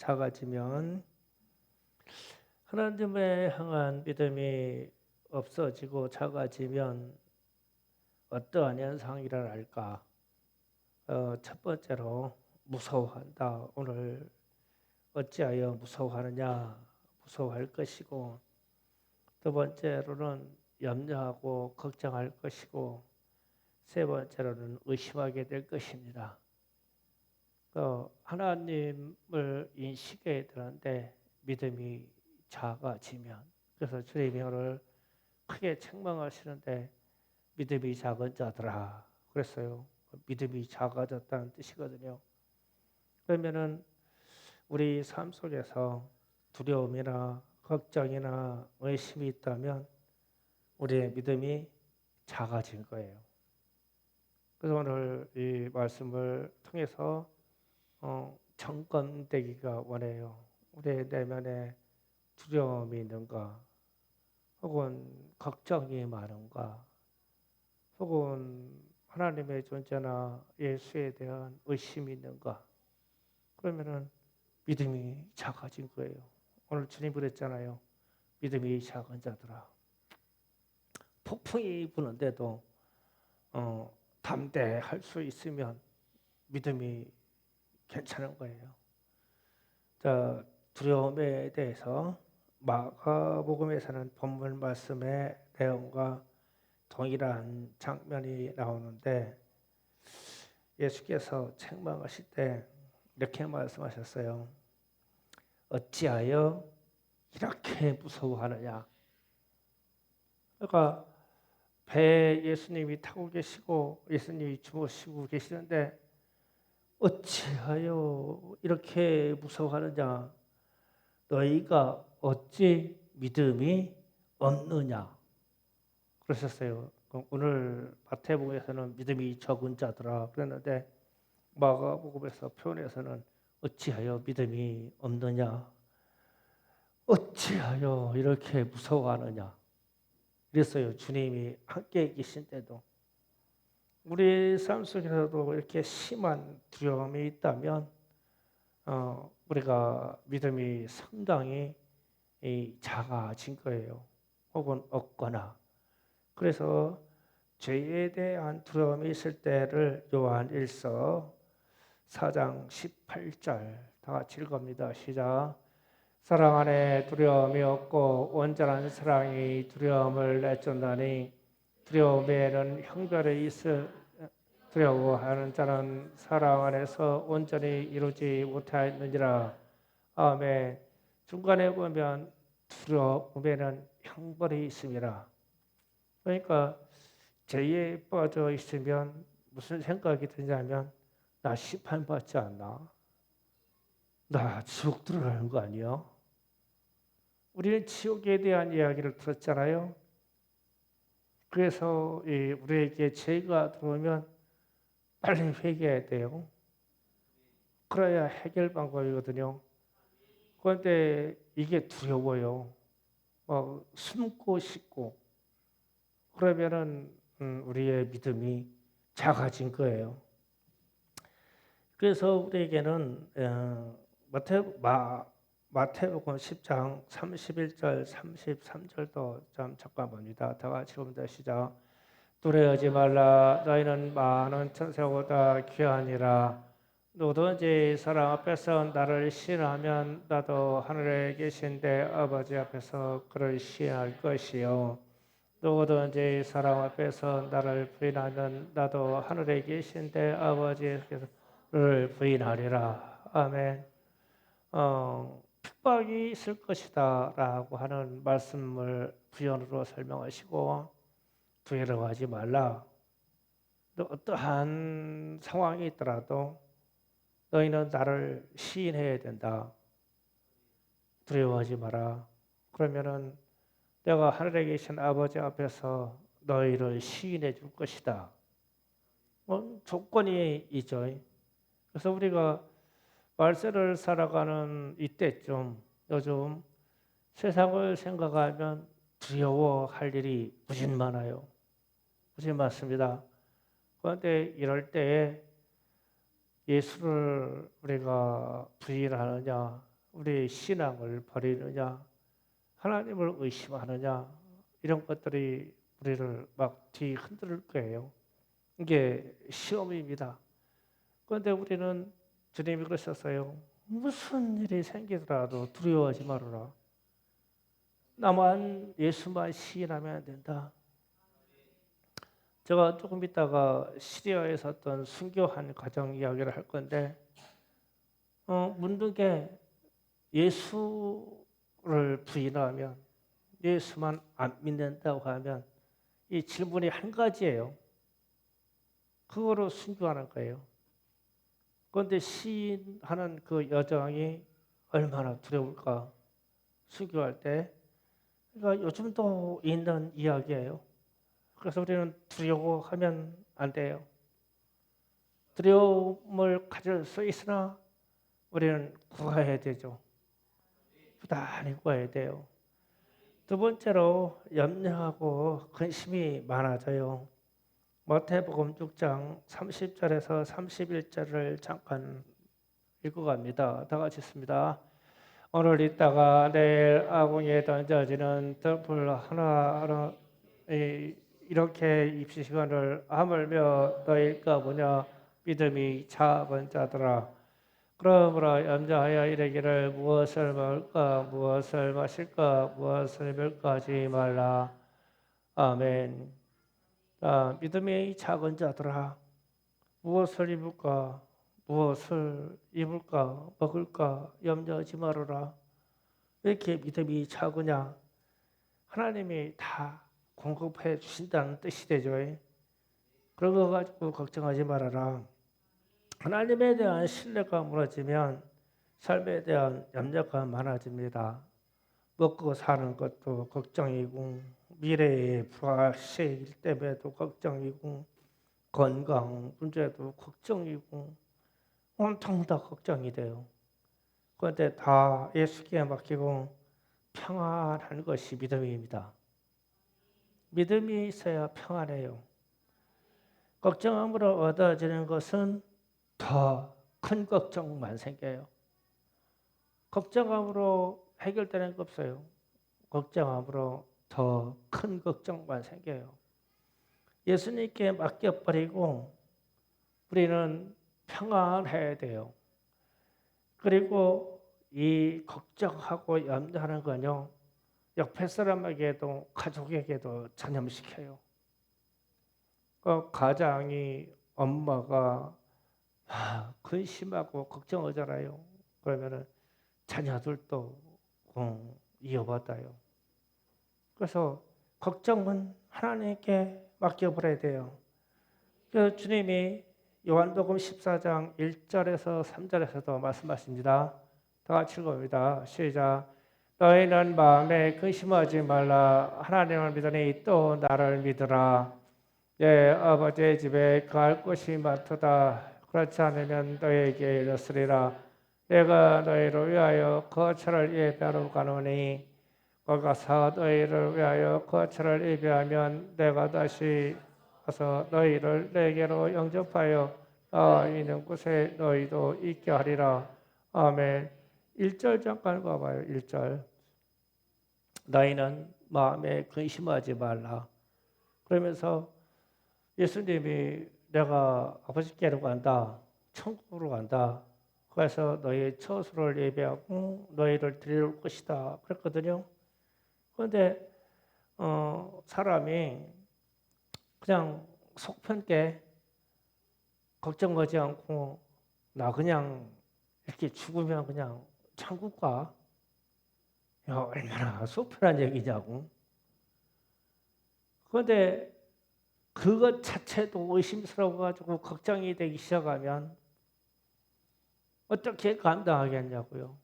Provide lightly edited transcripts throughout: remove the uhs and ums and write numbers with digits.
작아지면 하나님에 향한 믿음이 없어지고 작아지면 어떠한 현상이 일어날까? 첫 번째로 무서워한다. 오늘 어찌하여 무서워하느냐? 무서워할 것이고, 두 번째로는 염려하고 걱정할 것이고, 세 번째로는 의심하게 될 것입니다. 하나님을 인식해야 되는데 믿음이 작아지면, 그래서 주님이 오늘 크게 책망하시는데 믿음이 작은 자들아 그랬어요. 믿음이 작아졌다는 뜻이거든요. 그러면은 우리 삶 속에서 두려움이나 걱정이나 의심이 있다면 우리의 믿음이 작아진 거예요. 그래서 오늘 이 말씀을 통해서 점검되기가 원해요. 우리의 내면에 두려움이 있는가, 혹은 걱정이 많은가, 혹은 하나님의 존재나 예수에 대한 의심이 있는가. 그러면은 믿음이 작아진 거예요. 오늘 주님 그랬잖아요. 믿음이 작은 자들아. 폭풍이 부는데도 담대할 수 있으면 믿음이 괜찮은 거예요. 자, 두려움에 대해서 마가복음에서는 본문 말씀의 내용과 동일한 장면이 나오는데 예수께서 책망하실 때 이렇게 말씀하셨어요. 어찌하여 이렇게 무서워하느냐. 그러니까 배에 예수님이 타고 계시고 예수님이 주무시고 계시는데 어찌하여 이렇게 무서워하느냐. 너희가 어찌 믿음이 없느냐. 그러셨어요. 오늘 마태복음에서는 믿음이 적은 자들아 그랬는데 마가복음에서 표현에서는 어찌하여 믿음이 없느냐. 어찌하여 이렇게 무서워하느냐. 그랬어요. 주님이 함께 계신 때도. 우리 삶 속에서도 이렇게 심한 두려움이 있다면 우리가 믿음이 상당히 작아진 거예요. 혹은 없거나. 그래서 죄에 대한 두려움이 있을 때를 요한 1서 4장 18절 다 같이 읽어봅니다. 시작. 사랑 안에 두려움이 없고 온전한 사랑이 두려움을 내쫓나니 두려움에는 형벌이 있어 두려워하는 자는 사랑 안에서 온전히 이루지 못하였느니라. 아멘. 중간에 보면 두려움에는 형벌이 있습니다. 그러니까 죄에 빠져 있으면 무슨 생각이 드냐면 나 심판받지 않나? 나 지옥 들어가는 거 아니야? 우리는 지옥에 대한 이야기를 들었잖아요. 그래서 우리에게 죄가 들어오면 빨리 회개해야 돼요. 그래야 해결 방법이거든요. 그런데 이게 두려워요. 숨고 싶고 그러면은 우리의 믿음이 작아진 거예요. 그래서 우리에게는 마태복음 10장 31절 33절도 좀 잠깐 봅니다. 다 같이 봅니다. 시작. 두려워하지 말라. 너희는 많은 천사보다 귀하니라. 누구든지 사람 앞에서 나를 시인하면 나도 하늘에 계신데 아버지 앞에서 그를 시인할 것이요. 누구든지 사람 앞에서 나를 부인하면 나도 하늘에 계신데 아버지께서 그를 부인하리라. 아멘. 핍박이 있을 것이다 라고 하는 말씀을 부연으로 설명하시고 두려워하지 말라. 어떠한 상황이 있더라도 너희는 나를 시인해야 된다. 두려워하지 마라. 그러면은 내가 하늘에 계신 아버지 앞에서 너희를 시인해 줄 것이다. 조건이 있죠. 그래서 우리가 말세를 살아가는 이때쯤 요즘 세상을 생각하면 두려워할 일이 무진 많아요. 무진 많습니다. 그런데 이럴 때에 예수를 우리가 부인하느냐 우리의 신앙을 버리느냐, 하나님을 의심하느냐, 이런 것들이 우리를 막 뒤흔들 거예요. 이게 시험입니다. 그런데 우리는 주님이 그러셨어요. 무슨 일이 생기더라도 두려워하지 말아라. 나만 예수만 시인하면 안 된다. 제가 조금 있다가 시리아에서 어떤 순교한 가정 이야기를 할 건데 문득에 예수를 부인하면 예수만 안 믿는다고 하면 이 질문이 한 가지예요. 그거로 순교하는 거예요. 그런데 시인하는 그 여정이 얼마나 두려울까 순교할 때. 그러니까 요즘도 있는 이야기예요. 그래서 우리는 두려워하면 안 돼요. 두려움을 가질 수 있으나 우리는 구해야 되죠. 부단히 구해야 돼요. 두 번째로 염려하고 근심이 많아져요. 마태복음 6장 30절에서 31절을 잠깐 읽어갑니다. 다 같이 읽습니다. 오늘 있다가 내일 아궁이에 던져지는 들풀 하나 이렇게 입시 시간을 하물며 너희가 뭐냐 믿음이 작은 자들아 그러므로 염려하여 이르기를 무엇을 먹을까 무엇을 마실까 무엇을 입을까 하지 말라. 아멘. 믿음이 작은 자들아 무엇을 입을까 무엇을 입을까 먹을까 염려하지 말아라. 왜 이렇게 믿음이 작으냐? 하나님이 다 공급해 주신다는 뜻이 되죠. 그런 거 가지고 걱정하지 말아라. 하나님에 대한 신뢰가 무너지면 삶에 대한 염려가 많아집니다. 먹고 사는 것도 걱정이고 미래의 불확실 때문에도 걱정이고 건강 문제도 걱정이고 온통 다 걱정이 돼요. 그런데 다 예수께 맡기고 평안한 것이 믿음입니다. 믿음이 있어야 평안해요. 걱정함으로 얻어지는 것은 더 큰 걱정만 생겨요. 걱정함으로 해결되는 거 없어요. 걱정함으로 더 큰 걱정만 생겨요. 예수님께 맡겨버리고 우리는 평안해야 돼요. 그리고 이 걱정하고 염려하는 건요. 옆에 사람에게도 가족에게도 전염시켜요. 그 가장이 엄마가 근심하고 걱정하잖아요. 그러면은 자녀들도 이어받아요. 그래서 걱정은 하나님께 맡겨버려야 돼요. 그 주님이 요한복음 14장 1절에서 3절에서도 말씀하십니다. 다 같이 읽어봅니다. 시작. 너희는 마음에 근심하지 말라. 하나님을 믿으니 또 나를 믿으라. 내 아버지의 집에 거할 곳이 많도다. 그렇지 않으면 너희에게 이르으리라. 내가 너희를 위하여 거처를 예비하러 가노니 거기 가서 너희를 위하여 거처를 예비하면 내가 다시 가서 너희를 내게로 영접하여 나 있는 곳에 너희도 있게 하리라. 아멘. 1절 잠깐 봐봐요. 1절. 너희는 마음에 근심하지 말라. 그러면서 예수님이 내가 아버지께로 간다. 천국으로 간다. 그래서 너희의 처소를 예비하고 너희를 데려올 것이다. 그랬거든요. 그런데 사람이 그냥 속편게 걱정하지 않고 나 그냥 이렇게 죽으면 그냥 천국 가. 야, 얼마나 속편한 얘기냐고. 그런데 그것 자체도 의심스러워가지고 걱정이 되기 시작하면 어떻게 감당하겠냐고요.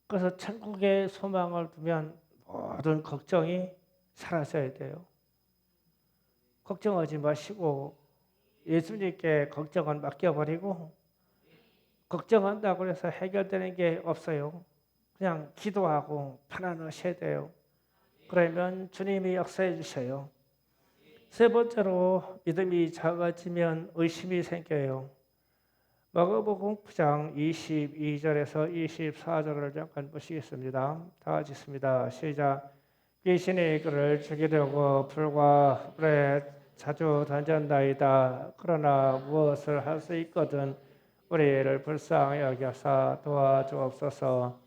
그래서 천국에 소망을 두면 모든 걱정이 사라져야 돼요. 걱정하지 마시고 예수님께 걱정을 맡겨버리고 걱정한다고 해서 해결되는 게 없어요. 그냥 기도하고 편안하셔야 돼요. 그러면 주님이 역사해 주셔요. 세 번째로 믿음이 작아지면 의심이 생겨요. 마가복음 9장 22절에서 24절을 잠깐 보시겠습니다. 다 같이 있습니다. 시작. 귀신이 그를 죽이려고 불과 불에 자주 던졌나이다. 그러나 무엇을 할 수 있거든 우리를 불쌍히 여겨서 도와주옵소서.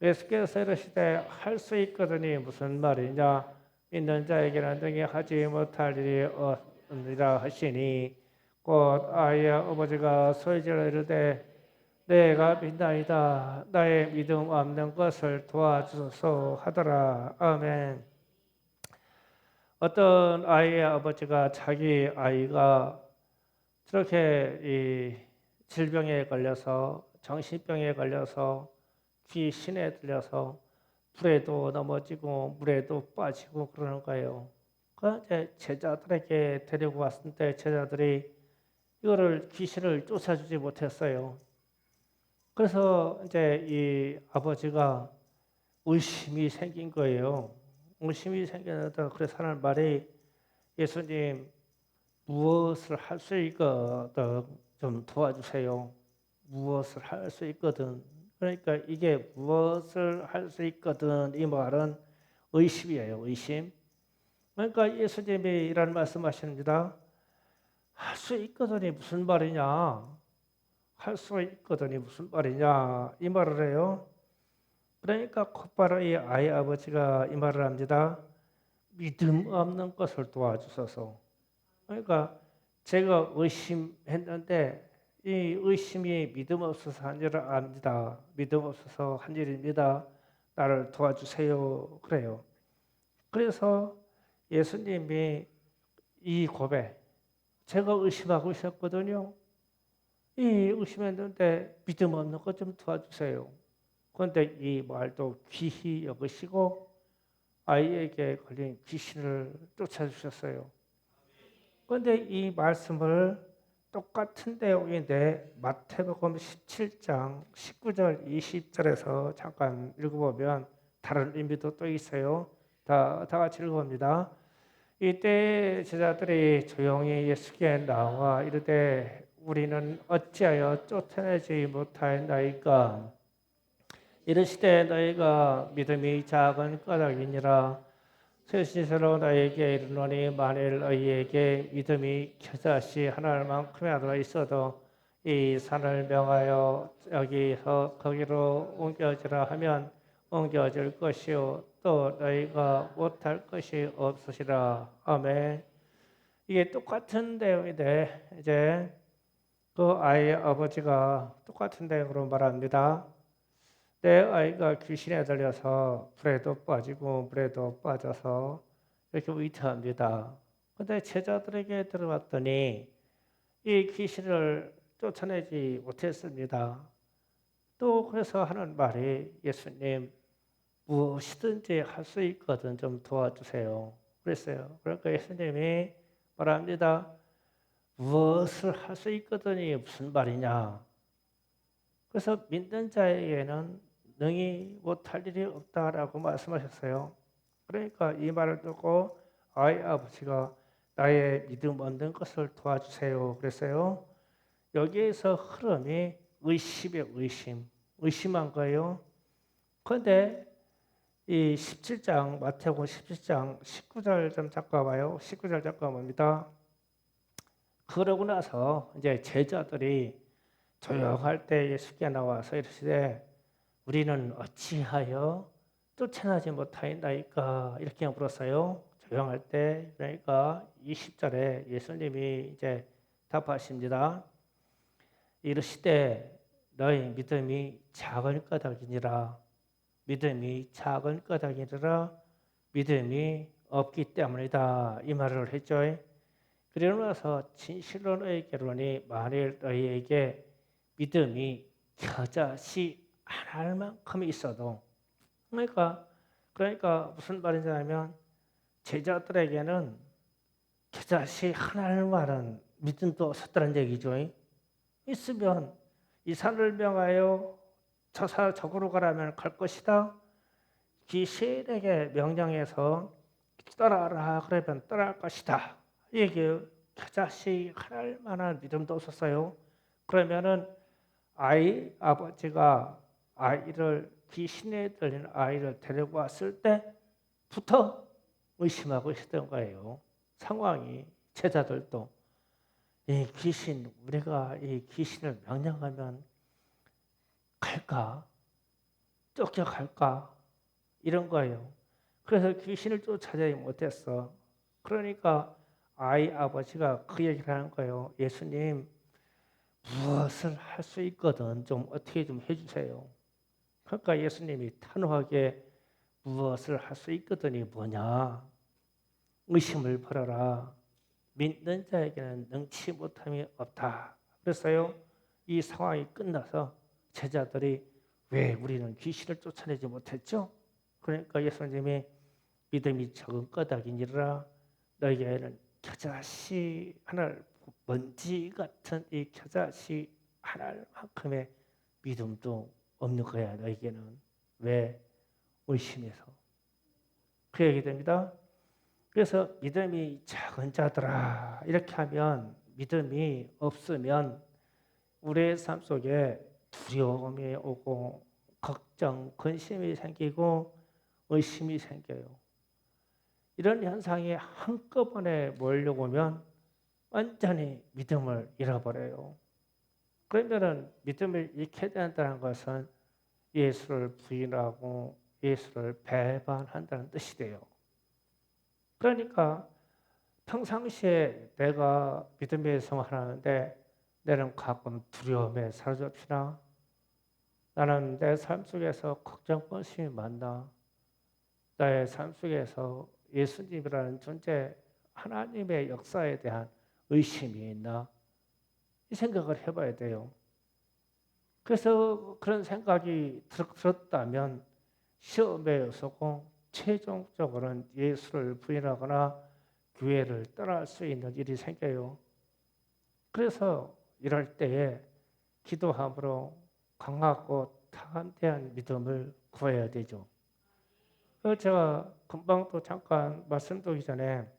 예수께서 이르시되 할 수 있거든이 무슨 말이냐? 믿는 자에게는 능히 하지 못할 일이 없느니라 하시니 곧 아이의 아버지가 소리질러 이르되 내가 믿나이다. 나의 믿음 없는 것을 도와주소서 하더라. 아멘. 어떤 아이의 아버지가 자기 아이가 저렇게 이 질병에 걸려서 정신병에 걸려서 귀신에 들려서 불에도 넘어지고 물에도 빠지고 그러는 거예요. 그 이제 제자들에게 데리고 왔을 때 제자들이 이거를 귀신을 쫓아주지 못했어요. 그래서 이제 이 아버지가 의심이 생긴 거예요. 의심이 생겼는데 그래서 하는 말이 예수님 무엇을 할 수 있거든 좀 도와주세요. 무엇을 할 수 있거든. 그러니까 이게 무엇을 할 수 있거든 이 말은 의심이에요. 의심. 그러니까 예수님이 이런 말씀하십니다. 할 수 있거든이 무슨 말이냐? 할 수 있거든이 무슨 말이냐? 이 말을 해요. 그러니까 곧바로 이 아이 아버지가 이 말을 합니다. 믿음 없는 것을 도와주소서. 그러니까 제가 의심했는데 이 의심이 믿음 없어서 한 일을 압니다. 믿음 없어서 한 일입니다. 나를 도와주세요. 그래요. 그래서 예수님이 이 고백, 제가 의심하고 있었거든요. 이 의심했는데 믿음 없는 것 좀 도와주세요. 그런데 이 말도 귀히 여기시고 아이에게 걸린 귀신을 쫓아주셨어요. 그런데 이 말씀을 똑같은 내용인데 마태복음 17장 19절 20절에서 잠깐 읽어보면 다른 의미도 또 있어요. 다 같이 읽어봅니다. 이때 제자들이 조용히 예수께 나와 이르되 우리는 어찌하여 쫓아내지 못하였나이까? 이르시되 너희가 믿음이 작은 까닭이니라. 실실로 너희에게 이르노니 만일 너희에게 믿음이 겨자씨 하나만큼이라도 있어도 이 산을 명하여 여기서 거기로 옮겨지라 하면 옮겨질 것이요 또 너희가 못할 것이 없으시라. 아멘. 이게 똑같은 내용인데 이제 그 아이의 아버지가 똑같은 내용으로 말합니다. 내 아이가 귀신에 들려서 불에도 빠지고 물에도 빠져서 이렇게 위태합니다. 근데 제자들에게 들어봤더니 이 귀신을 쫓아내지 못했습니다. 또 그래서 하는 말이 예수님 무엇이든지 할 수 있거든 좀 도와주세요. 그랬어요. 그러니까 예수님이 말합니다. 무엇을 할 수 있거든이 무슨 말이냐. 그래서 믿는 자에게는 능히 못할 일이 없다라고 말씀하셨어요. 그러니까 이 말을 듣고 아이 아버지가 나의 믿음 얻는 것을 도와주세요. 그랬어요. 여기에서 흐름이 의심의 의심, 의심한 거예요. 그런데 이 17장 마태복음 17장 19절 좀 잠깐 봐요. 19절 잠깐 봅니다. 그러고 나서 이제 제자들이 조용할 때 예수께 나와서 이르시되 우리는 어찌하여 쫓아나지 못하였나이까 이렇게 물었어요. 조용할 때 그러니까 20절에 예수님이 이제 답하십니다. 이르시되 너희 믿음이 작은 까닭이니라. 믿음이 작은 까닭이니라. 믿음이 없기 때문이다. 이 말을 했죠. 그러고 나서 진실로 너희에게로니 만일 너희에게 믿음이 겨자씨 하나만큼 있어도 그러니까 무슨 말이냐면 제자들에게는 겨자씨 하나만은 믿음도 없었다는 얘기죠. 있으면 이 산을 명하여 저로 가라면 갈 것이다. 귀신에게 명령해서 따라라 그러면 따라갈 것이다. 이게 겨자씨 하나만한 믿음도 없었어요. 그러면은 아버지가 아이를 귀신에 들린 아이를 데리고 왔을 때부터 의심하고 있었던 거예요. 상황이 제자들도 이 귀신 우리가 이 귀신을 명령하면 갈까? 쫓겨갈까? 이런 거예요. 그래서 귀신을 쫓아내지 못했어. 그러니까 아버지가 그 얘기를 하는 거예요. 예수님 무엇을 할 수 있거든 좀 어떻게 좀 해주세요. 그러니까 예수님이 단호하게 무엇을 할 수 있거든이 뭐냐? 의심을 버려라. 믿는 자에게는 능치 못함이 없다. 그랬어요. 이 상황이 끝나서 제자들이 왜 우리는 귀신을 쫓아내지 못했죠? 그러니까 예수님이 믿음이 적은 까닭이니라 너희에게는 겨자씨 하나를 먼지 같은 이 겨자씨 하나만큼의 믿음도 없는 거야 너희에게는. 왜? 의심해서. 그 얘기 됩니다. 그래서 믿음이 작은 자들아 이렇게 하면 믿음이 없으면 우리의 삶 속에 두려움이 오고 걱정, 근심이 생기고 의심이 생겨요. 이런 현상이 한꺼번에 몰려오면 완전히 믿음을 잃어버려요. 그러면은 믿음을 잃게 된다는 것은 예수를 부인하고 예수를 배반한다는 뜻이 돼요. 그러니까 평상시에 내가 믿음의 생활하는데 나는 가끔 두려움에 사로잡히나? 나는 내 삶 속에서 걱정, 근심이 많나? 나의 삶 속에서 예수님이라는 존재, 하나님의 역사에 대한 의심이 있나? 이 생각을 해봐야 돼요. 그래서 그런 생각이 들었다면 시험에 서고 최종적으로는 예수를 부인하거나 교회를 떠날 수 있는 일이 생겨요. 그래서 이럴 때에 기도함으로 강하고 담대한 믿음을 구해야 되죠. 제가 금방 또 잠깐 말씀드리기 전에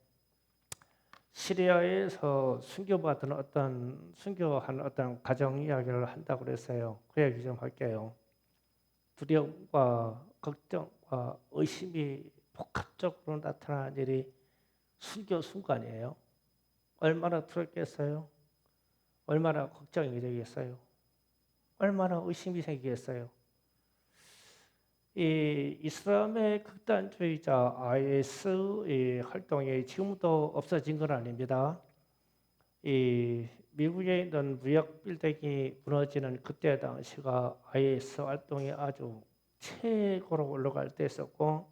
시리아에서 순교한 어떤 가정 이야기를 한다고 그랬어요. 그 얘기 좀 할게요. 두려움과 걱정과 의심이 복합적으로 나타나는 일이 순교 순간이에요. 얼마나 두렵겠어요? 얼마나 걱정이 되겠어요? 얼마나 의심이 생기겠어요? 이 이슬람의 극단주의자 IS의 활동이 지금도 없어진 건 아닙니다. 이 미국에 있는 무역 빌딩이 무너지는 그때 당시가 IS 활동이 아주 최고로 올라갈 때였었고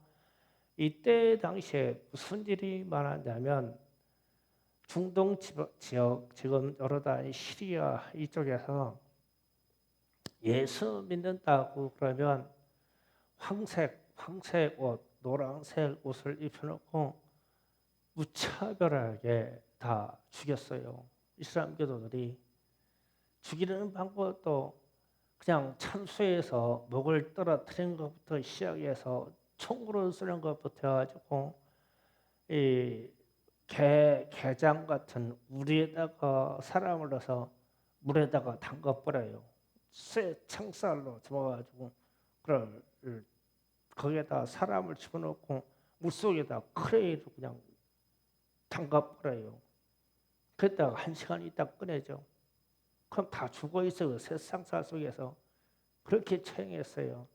이때 당시에 무슨 일이 많았냐면 중동 지역 지금 여러 단 시리아 이쪽에서 예수 믿는다고 그러면 황색 옷, 노란색 옷을 입혀놓고 무차별하게 다 죽였어요. 이슬람 교도들이. 죽이는 방법도 그냥 참수해서 목을 떨어뜨린 것부터 시작해서 총으로 쏘는 것부터 해가지고 이 게장 같은 우리에다가 사람을 넣어서 물에다가 담가버려요. 쇠 창살로 집어가지고 그걸 거기에다 사람을 집어넣고 물속에다 크레이로 그냥 담가버려요. 그랬다가 1시간 있다 꺼내죠. 그럼 다 죽어 있어요. 세상사 속에서. 그렇게 처형했어요.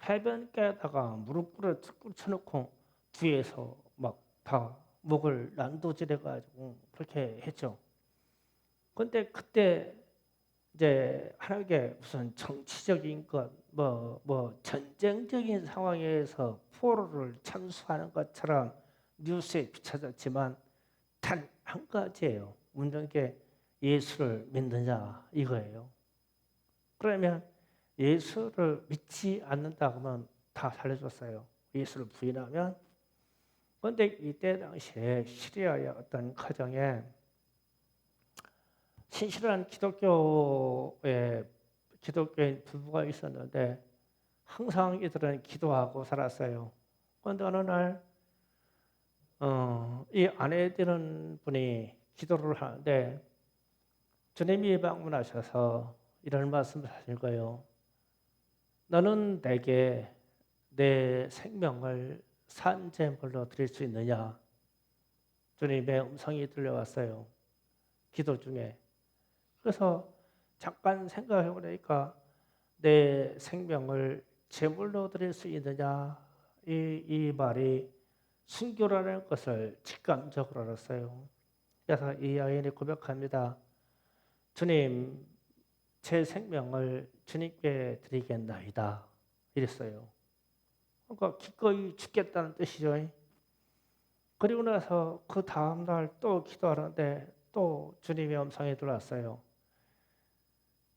해변가에다가 무릎 꿇쳐놓고 뒤에서 막 다 목을 난도질해가지고 그렇게 했죠. 근데 그때 이제 하나님께 무슨 정치적인 것, 전쟁적인 상황에서 포로를 참수하는 것처럼 뉴스에 비춰졌지만 단 한 가지예요. 묻는 게 예수를 믿느냐 이거예요. 그러면 예수를 믿지 않는다 그러면 다 살려줬어요. 예수를 부인하면. 그런데 이때 당시에 시리아의 어떤 가정에 신실한 기독교인 부부가 있었는데 항상 이들은 기도하고 살았어요. 그런데 어느 날 이 아내 되는 분이 기도를 하는데 주님이 방문하셔서 이런 말씀을 하실 거예요. 너는 내게 내 생명을 산제물로 드릴 수 있느냐? 주님의 음성이 들려왔어요. 기도 중에. 그래서 잠깐 생각해 보니까 내 생명을 제물로 드릴 수 있느냐? 이 말이 순교라는 것을 직감적으로 알았어요. 그래서 이 여인이 고백합니다. 주님, 제 생명을 주님께 드리겠나이다. 이랬어요. 그러니까 기꺼이 죽겠다는 뜻이죠. 그리고 나서 그 다음날 또 기도하는데 또 주님의 음성이 들어왔어요.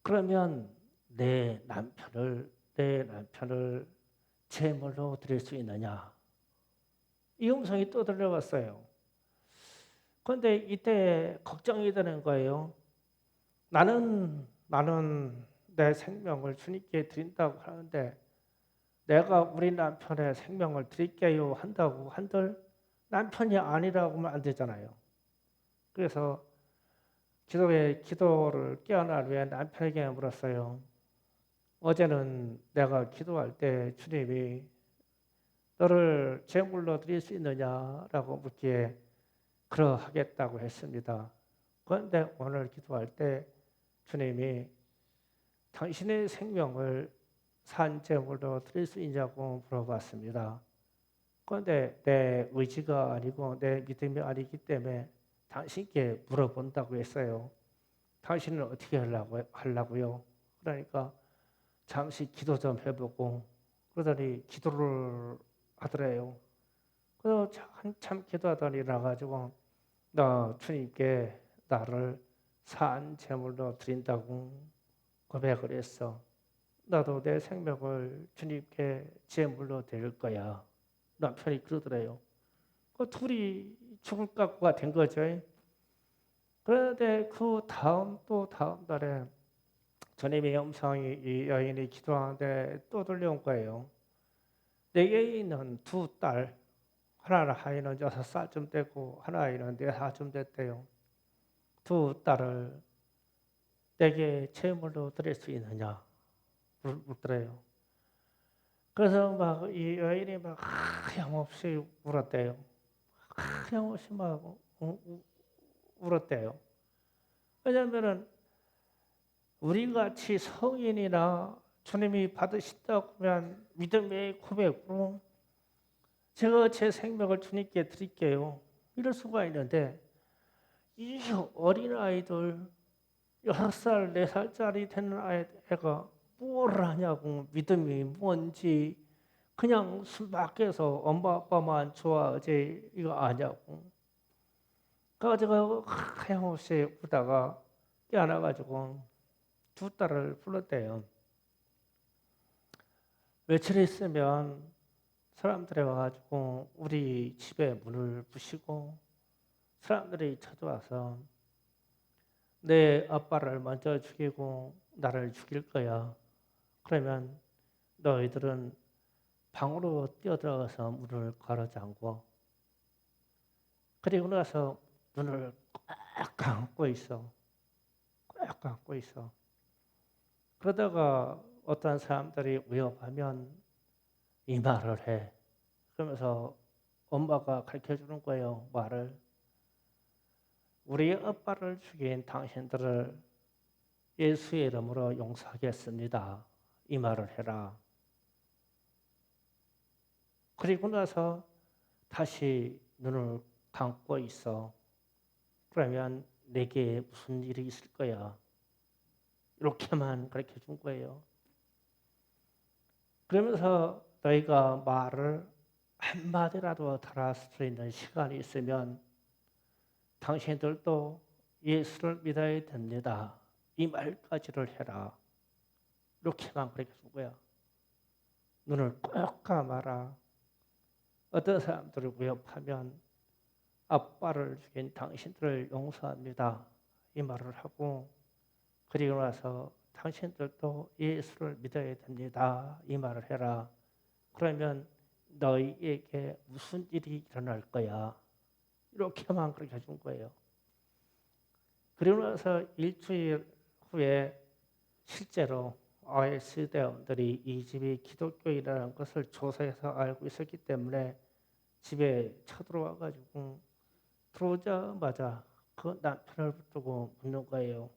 그러면 내 남편을 제물로 드릴 수 있느냐? 이 음성이 또 들려왔어요. 그런데 이때 걱정이 되는 거예요. 나는 내 생명을 주님께 드린다고 하는데 내가 우리 남편의 생명을 드릴게요 한다고 한들 남편이 아니라고 하면 안 되잖아요. 그래서 기도를 깨어난 후에 남편에게 물었어요. 어제는 내가 기도할 때 주님이 너를 제물로 드릴 수 있느냐라고 묻기에 그러하겠다고 했습니다. 그런데 오늘 기도할 때 주님이 당신의 생명을 산제물로 드릴 수 있냐고 물어봤습니다. 그런데 내 의지가 아니고 내 믿음이 아니기 때문에 당신께 물어본다고 했어요. 당신은 어떻게 하려고요? 그러니까 잠시 기도 좀 해보고 그러더니 기도를 하더래요. 그래서 한참 기도하더니 나가지고 나 주님께 나를 산 제물로 드린다고 고백을 했어. 나도 내 생명을 주님께 제물로 드릴 거야. 남편이 그러더래요. 그 둘이 죽을 각오가 된 거죠. 그런데 그 다음 달에 주님의 음성이 이 여인이 기도하는데 또 들려온 거예요. 내게 있는 두 딸, 하나는 아이는 6살쯤 되고 하나 아이는 4살쯤 됐대요. 두 딸을 내게 제물로 드릴 수 있느냐 묻더래요. 그래서 막 이 여인이 막 하염없이 울었대요. 하염없이 막 울었대요. 왜냐하면은 우리 같이 성인이나 주님이 받으신다고 하면 믿음의 고백으로 제가 제 생명을 주님께 드릴게요. 이럴 수가 있는데 이 어린아이들 6살, 4살짜리 되는 애가 뭘 하냐고 믿음이 뭔지 그냥 숨막혀서 엄마 아빠만 좋아하지 이거 아냐고. 그래서 하염없이 울다가 깨어나가지고 두 딸을 불렀대요. 며칠 있으면 사람들이 와가지고 우리 집에 문을 부시고 사람들이 찾아와서 내 아빠를 먼저 죽이고 나를 죽일 거야. 그러면 너희들은 방으로 뛰어들어가서 문을 걸어 잠궈. 그리고 나서 눈을 꽉 감고 있어. 꽉 감고 있어. 그러다가 어떤 사람들이 위협하면 이 말을 해. 그러면서 엄마가 가르쳐 주는 거예요. 말을. 우리 아빠를 죽인 당신들을 예수의 이름으로 용서하겠습니다. 이 말을 해라. 그리고 나서 다시 눈을 감고 있어. 그러면 내게 무슨 일이 있을 거야. 이렇게만 가르쳐 준 거예요. 그러면서 너희가 말을 한마디라도 달아줄 수 있는 시간이 있으면 당신들도 예수를 믿어야 됩니다. 이 말까지를 해라. 이렇게만 가르쳐 준 거야. 눈을 꼭 감아라. 어떤 사람들을 위협하면 아빠를 죽인 당신들을 용서합니다. 이 말을 하고 그리고 나서 당신들도 예수를 믿어야 됩니다. 이 말을 해라. 그러면 너희에게 무슨 일이 일어날 거야. 이렇게만 그렇게 준 거예요. 그리고 나서 일주일 후에 실제로 IS 대원들이 이 집이 기독교이라는 것을 조사해서 알고 있었기 때문에 집에 쳐들어와 가지고 들어오자마자 그 남편을 붙들고 묻는 거예요.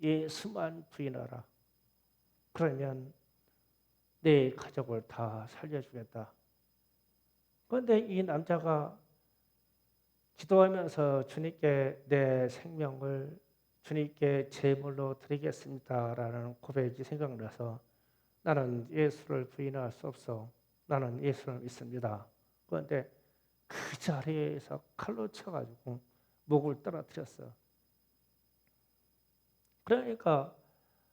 예수만 부인하라. 그러면 내 가족을 다 살려주겠다. 그런데 이 남자가 기도하면서 주님께 내 생명을 주님께 제물로 드리겠습니다라는 고백이 생각나서 나는 예수를 부인할 수 없어. 나는 예수를 믿습니다. 그런데 그 자리에서 칼로 쳐가지고 목을 떨어뜨렸어. 그러니까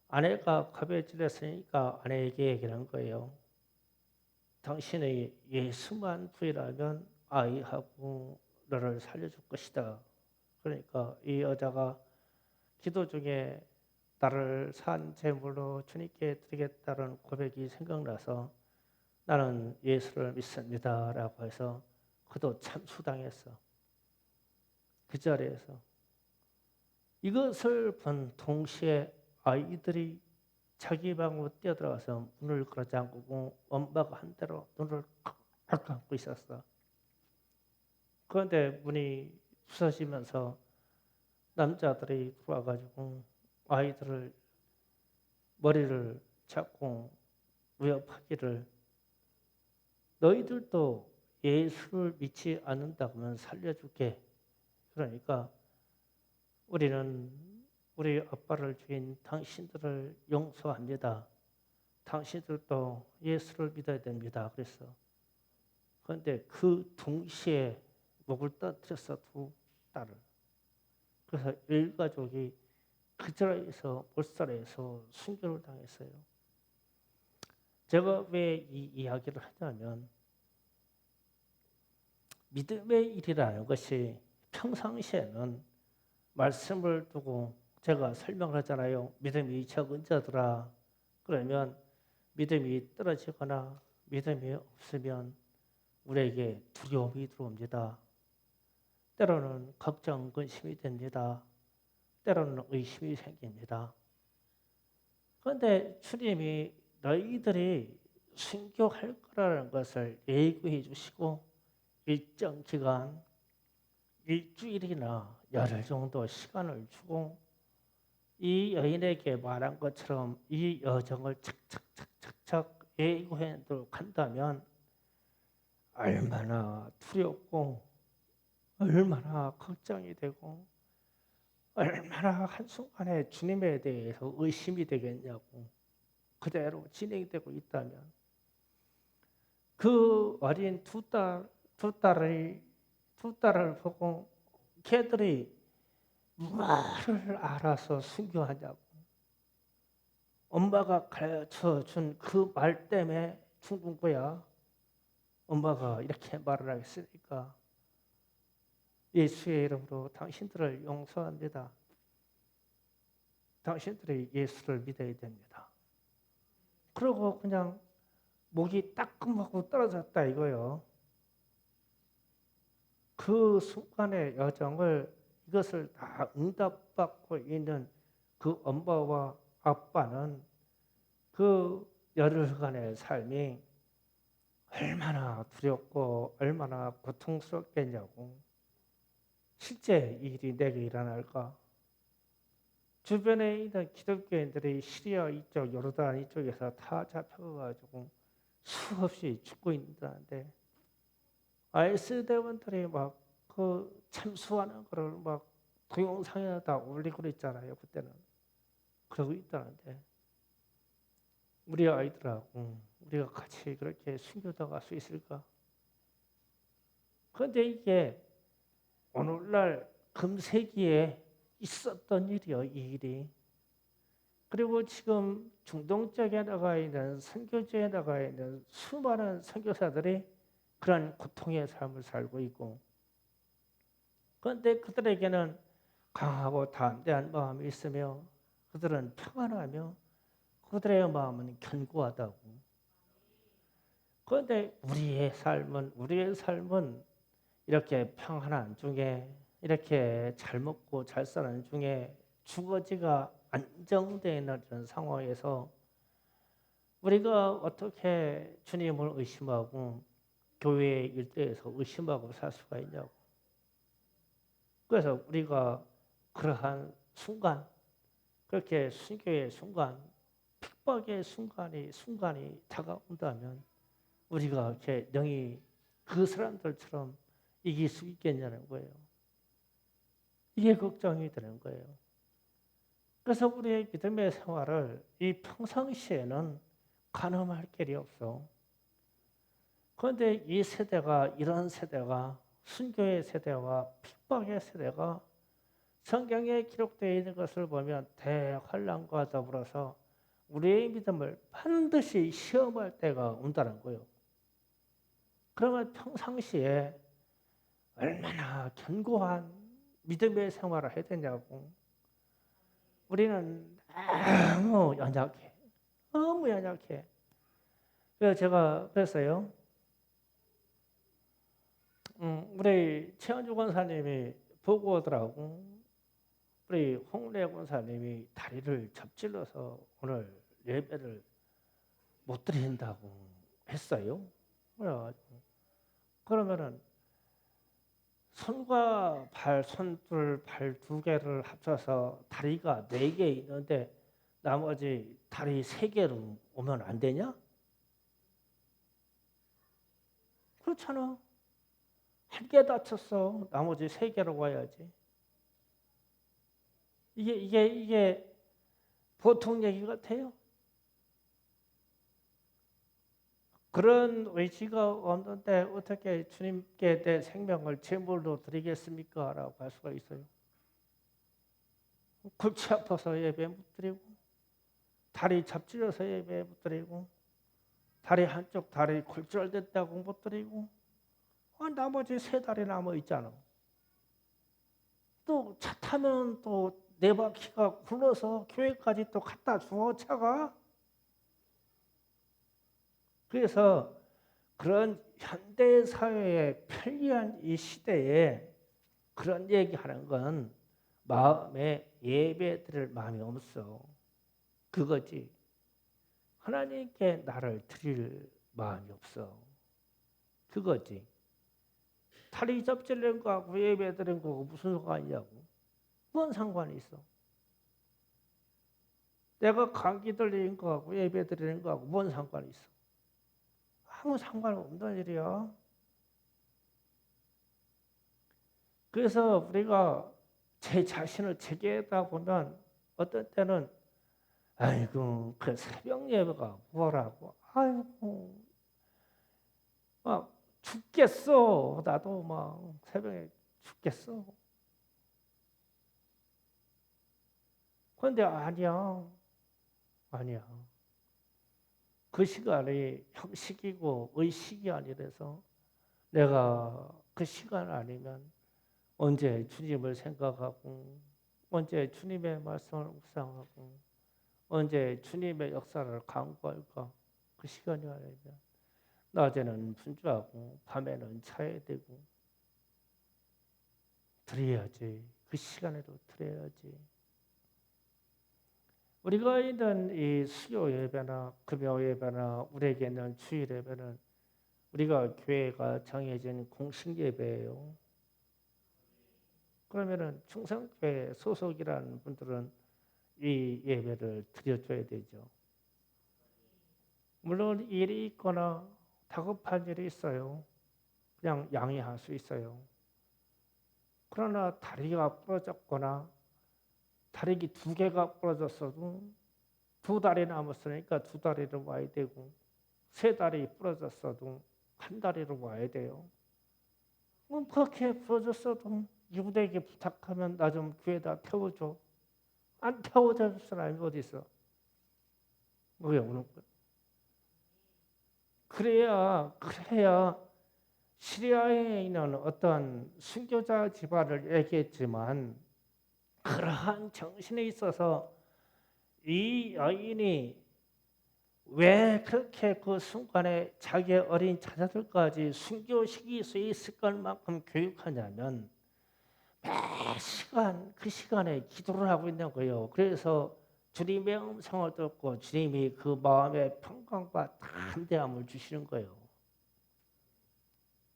아내가 갑에질했으니까 아내에게 얘기를 한 거예요. 당신의 예수만 부인하면 아이하고 너를 살려줄 것이다. 그러니까 이 여자가 기도 중에 나를 산 제물로 주님께 드리겠다는 고백이 생각나서 나는 예수를 믿습니다라고 해서 그도 참수당했어. 그 자리에서 이것을 본 동시에 아이들이 자기 방으로 뛰어들어가서 문을 걸어 잠그고 엄마가 한 대로 눈을 꽉 감고 있었어. 그런데 문이 부서지면서 남자들이 들어와가지고 아이들을 머리를 잡고 위협하기를 너희들도 예수를 믿지 않는다면 살려줄게. 그러니까 우리는 우리 아빠를 죽인 당신들을 용서합니다. 당신들도 예수를 믿어야 됩니다. 그랬어. 그런데 그 동시에 목을 떨어뜨렸어, 두 딸을. 그래서 일가족이 그 자리에서 몰살해서 순교를 당했어요. 제가 왜 이 이야기를 하냐면 믿음의 일이라는 것이 평상시에는 말씀을 두고 제가 설명을 하잖아요. 믿음이 적은 자들아. 그러면 믿음이 떨어지거나 믿음이 없으면 우리에게 두려움이 들어옵니다. 때로는 걱정, 근심이 됩니다. 때로는 의심이 생깁니다. 그런데 주님이 너희들이 순교할 거라는 것을 예고해 주시고 일정 기간, 일주일이나 열흘 정도 시간을 주고 이 여인에게 말한 것처럼 이 여정을 착착착착착 예고해 간다면 얼마나 두렵고 얼마나 걱정이 되고 얼마나 한순간에 주님에 대해서 의심이 되겠냐고. 그대로 진행되고 있다면 그 어린 두 딸을 보고 걔들이 말을 알아서 순교하냐고. 엄마가 가르쳐 준 그 말 때문에 죽은 거야. 엄마가 이렇게 말을 하겠으니까 예수의 이름으로 당신들을 용서합니다. 당신들이 예수를 믿어야 됩니다. 그러고 그냥 목이 따끔하고 떨어졌다 이거요. 그 순간의 여정을 이것을 다 응답받고 있는 그 엄마와 아빠는 그 열흘간의 삶이 얼마나 두렵고 얼마나 고통스럽겠냐고. 실제 이 일이 내게 일어날까? 주변에 있는 기독교인들이 시리아 이쪽, 요르단 이쪽에서 다 잡혀가지고 수없이 죽고 있는데 IS 대원들이 막 그 참수하는 거를 막 동영상에다 올리고 그랬잖아요. 그때는 그러고 있다는데 우리 아이들하고 우리가 같이 그렇게 순교도 갈 수 있을까? 그런데 이게 오늘날 금세기에 있었던 일이요, 이 일이. 그리고 지금 중동 쪽에 나가 있는 선교지에 나가 있는 수많은 선교사들이 그런 고통의 삶을 살고 있고, 그런데 그들에게는 강하고 담대한 마음이 있으며 그들은 평안하며 그들의 마음은 견고하다고. 그런데 우리의 삶은 이렇게 평안한 중에 이렇게 잘 먹고 잘 사는 중에 주거지가 안정되어 있는 이런 상황에서 우리가 어떻게 주님을 의심하고 교회 일대에서 의심하고 살 수가 있냐고. 그래서 우리가 그러한 순간, 그렇게 순교의 순간, 핍박의 순간이 다가온다면 우리가 이렇게 능히 그 사람들처럼 이길 수 있겠냐는 거예요. 이게 걱정이 되는 거예요. 그래서 우리의 믿음의 생활을 이 평상시에는 가늠할 길이 없어. 그런데 이 세대가, 이런 세대가, 순교의 세대와 핍박의 세대가 성경에 기록되어 있는 것을 보면 대환란과 더불어서 우리의 믿음을 반드시 시험할 때가 온다는 거예요. 그러면 평상시에 얼마나 견고한 믿음의 생활을 해야 되냐고. 우리는 너무 연약해. 너무 연약해. 그래서 제가 그랬어요. 우리 최원주 권사님이 보고 오더라고. 우리 홍래 권사님이 다리를 접질러서 오늘 예배를 못 드린다고 했어요. 그래가지고 그러면은 손과 발, 손둘, 발 두 개를 합쳐서 다리가 4개 있는데 나머지 다리 3개로 오면 안 되냐? 그렇잖아. 한 개 다쳤어. 나머지 3개로 와야지. 이게 보통 얘기 같아요. 그런 의지가 없는데 어떻게 주님께 내 생명을 제물로 드리겠습니까? 라고 할 수가 있어요. 골치 아파서 예배 못 드리고, 다리 잡질러서 예배 못 드리고, 다리 한쪽 다리 골절됐다고 못 드리고, 나머지 3다리 남아 있잖아. 또 차 타면 또 4바퀴가 굴러서 교회까지 또 갖다 줘, 차가. 그래서 그런 현대 사회의 편리한 이 시대에 그런 얘기하는 건 마음에 예배 드릴 마음이 없어. 그거지. 하나님께 나를 드릴 마음이 없어. 그거지. 다리 접질린 거하고 예배 드린 거하고 무슨 상관이냐고. 뭔 상관이 있어. 내가 감기 들린 거하고 예배 드리는 거하고 뭔 상관이 있어. 아무 상관없는 일이야. 그래서 우리가 제 자신을 제기하다 보면 어떤 때는 아이고 그 새벽 예배가 뭐라고 아이고 막 죽겠어. 나도 막 새벽에 죽겠어. 그런데 아니야. 그 시간이 형식이고 의식이 아니라서 내가 그 시간 아니면 언제 주님을 생각하고 언제 주님의 말씀을 묵상하고 언제 주님의 역사를 간구할까. 그 시간이 아니면 낮에는 분주하고 밤에는 차야 되고 드려야지. 그 시간에도 드려야지. 우리가 있는 이 수요 예배나 금요 예배나 우리에게 있는 주일 예배는 우리가 교회가 정해진 공식 예배예요. 그러면은 충성교회 소속이라는 분들은 이 예배를 드려줘야 되죠. 물론 일이 있거나 다급한 일이 있어요. 그냥 양해할 수 있어요. 그러나 다리가 부러졌거나 다리 2개가 부러졌어도 2다리 남았으니까 2다리로 와야 되고 3다리 부러졌어도 1다리로 와야 돼요. 그렇게 부러졌어도 유대에게 부탁하면 나 좀 교회에다 태워줘. 안 태워줄 사람이 어디 있어? 왜 오는 거야? 그래야 시리아에 있는 어떤 순교자 집안을 얘기했지만 그러한 정신에 있어서 이 여인이 왜 그렇게 그 순간에 자기의 어린 자녀들까지 순교시킬 수 있을 것만큼 교육하냐면 매 시간 그 시간에 기도를 하고 있는 거예요. 그래서 주님의 음성을 듣고 주님이 그 마음의 평강과 담대함을 주시는 거예요.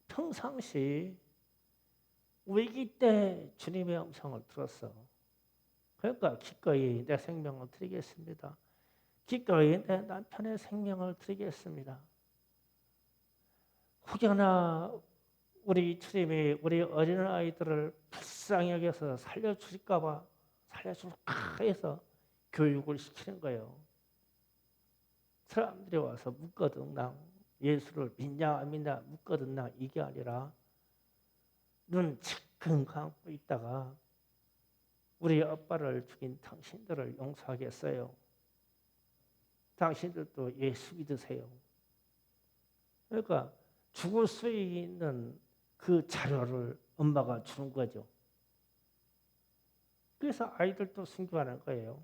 평상시 위기 때 주님의 음성을 들었어. 그러니까 기꺼이 내 생명을 드리겠습니다. 기꺼이 내 남편의 생명을 드리겠습니다. 혹여나 우리 주님이 우리 어린아이들을 불쌍히 여겨서 살려주실까 봐 살려줄까 해서 교육을 시키는 거예요. 사람들이 와서 묻거든. 나 예수를 믿냐 안 믿냐 묻거든. 나 이게 아니라 눈 지금 감고 있다가 우리 아빠를 죽인 당신들을 용서하겠어요. 당신들도 예수 믿으세요. 그러니까 죽을 수 있는 그 자료를 엄마가 주는 거죠. 그래서 아이들도 순교하는 거예요.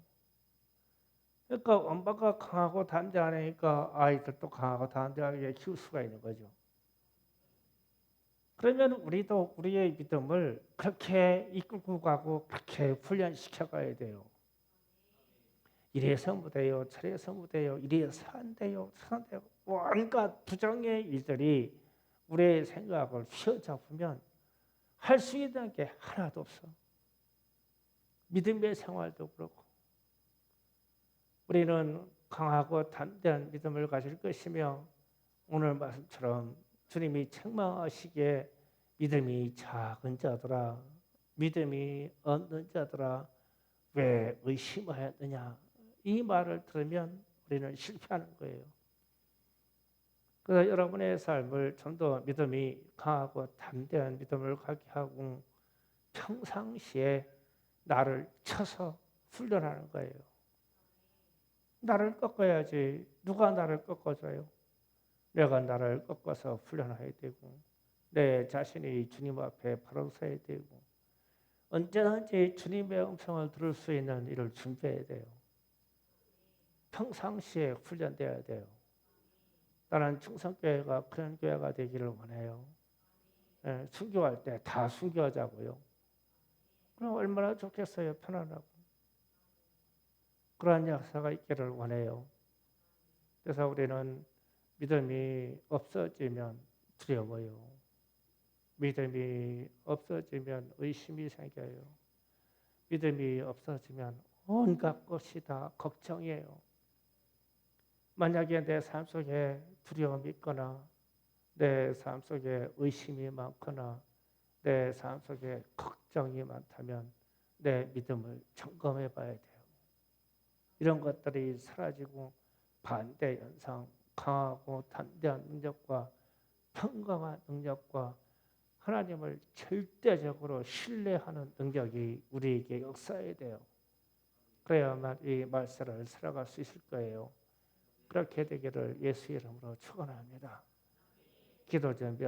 그러니까 엄마가 강하고 담대하니까 아이들도 강하고 담대하게 키울 수가 있는 거죠. 그러면 우리도 우리의 믿음을 그렇게 이끌고 가고 그렇게 훈련시켜 가야 돼요. 이래서 못해요, 저래서 못해요, 이래서 안 돼요, 저래서 안 돼요. 온갖 부정의 일들이 우리의 생각을 휘어잡으면 할 수 있는 게 하나도 없어. 믿음의 생활도 그렇고 우리는 강하고 담대한 믿음을 가질 것이며 오늘 말씀처럼 주님이 책망하시기에 믿음이 작은 자들아, 믿음이 없는 자들아 왜 의심하였느냐, 이 말을 들으면 우리는 실패하는 거예요. 그래서 여러분의 삶을 좀 더 믿음이 강하고 담대한 믿음을 갖게 하고 평상시에 나를 쳐서 훈련하는 거예요. 나를 꺾어야지. 누가 나를 꺾어줘요? 내가 나를 꺾어서 훈련해야 되고 내 자신이 주님 앞에 바로 서야 되고 언제든지 주님의 음성을 들을 수 있는 일을 준비해야 돼요. 평상시에 훈련돼야 돼요. 나는 충성교회가 그런 교회가 되기를 원해요. 예, 순교할 때 다 순교하자고요. 그럼 얼마나 좋겠어요. 편안하고. 그러한 역사가 있기를 원해요. 그래서 우리는 믿음이 없어지면 두려워요. 믿음이 없어지면 의심이 생겨요. 믿음이 없어지면 온갖 것이 다 걱정이에요. 만약에 내 삶 속에 두려움이 있거나 내 삶 속에 의심이 많거나 내 삶 속에 걱정이 많다면 내 믿음을 점검해 봐야 돼요. 이런 것들이 사라지고 반대 현상, 강하고 담대한 능력과 평강한 능력과 하나님을 절대적으로 신뢰하는 능력이 우리에게 역사해야 돼요. 그래야만 이 말세를 살아갈 수 있을 거예요. 그렇게 되기를 예수 이름으로 축원합니다. 기도 준비